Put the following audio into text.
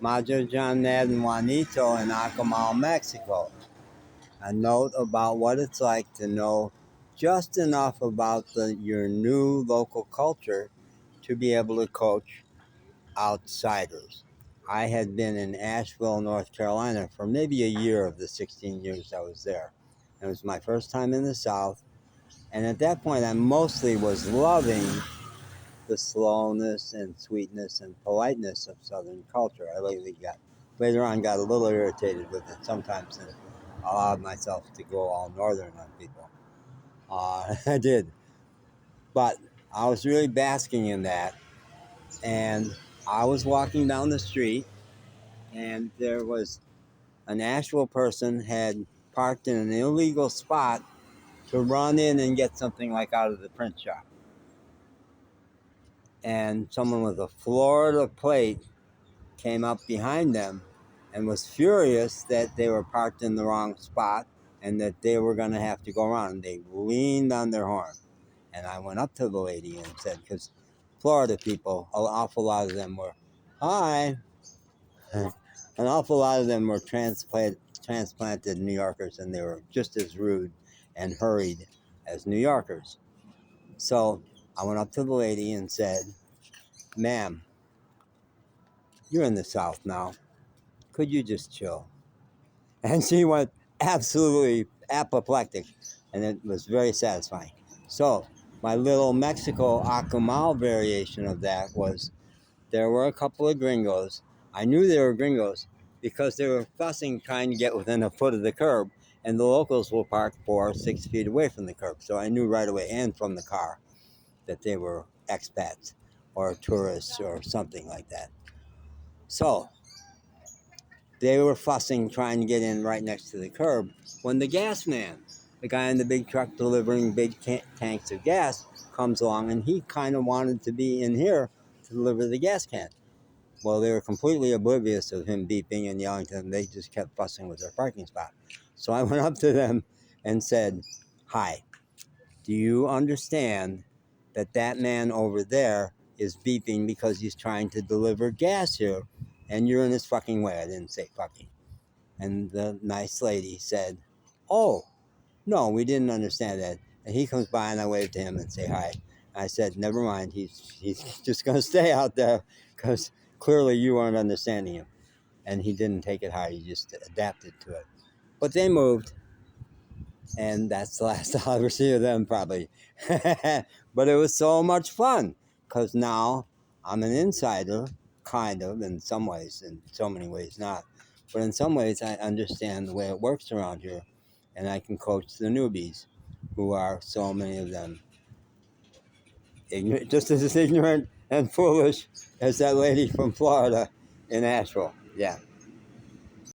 Majajanet Juanito in Acamal, Mexico. A note about what it's like to know just enough about your new local culture to be able to coach outsiders. I had been in Asheville, North Carolina for maybe a year of the 16 years I was there. It was my first time in the South. And at that point, I mostly was loving the slowness and sweetness and politeness of Southern culture. I later on got a little irritated with it sometimes and allowed myself to go all Northern on people. I did. But I was really basking in that. And I was walking down the street, and there was an actual person had parked in an illegal spot to run in and get something like out of the print shop. And someone with a Florida plate came up behind them and was furious that they were parked in the wrong spot and that they were going to have to go around. They leaned on their horn. And I went up to the lady and said, because Florida people, an awful lot of them were, hi. An awful lot of them were transplanted New Yorkers, and they were just as rude and hurried as New Yorkers. So I went up to the lady and said, ma'am, you're in the South now. Could you just chill? And she went absolutely apoplectic, and it was very satisfying. So my little Mexico Acamal variation of that was there were a couple of gringos. I knew they were gringos because they were fussing trying to get within a foot of the curb, and the locals will park 4 or 6 feet away from the curb. So I knew right away, and from the car, that they were expats or tourists or something like that. So they were fussing trying to get in right next to the curb when the gas man, the guy in the big truck delivering big tanks of gas, comes along, and he kind of wanted to be in here to deliver the gas can. Well, they were completely oblivious of him beeping and yelling to them. They just kept fussing with their parking spot. So I went up to them and said, hi, do you understand that that man over there is beeping because he's trying to deliver gas here and you're in his fucking way? I didn't say fucking. And the nice lady said, oh, no, we didn't understand that. And he comes by and I wave to him and say hi. I said, never mind, he's just going to stay out there because clearly you weren't understanding him. And he didn't take it hard, he just adapted to it. But they moved, and that's the last I'll ever see of them probably. But it was so much fun because now I'm an insider, kind of, in some ways, in so many ways not. But in some ways, I understand the way it works around here, and I can coach the newbies, who are so many of them ignorant, just as ignorant and foolish as that lady from Florida in Asheville. Yeah.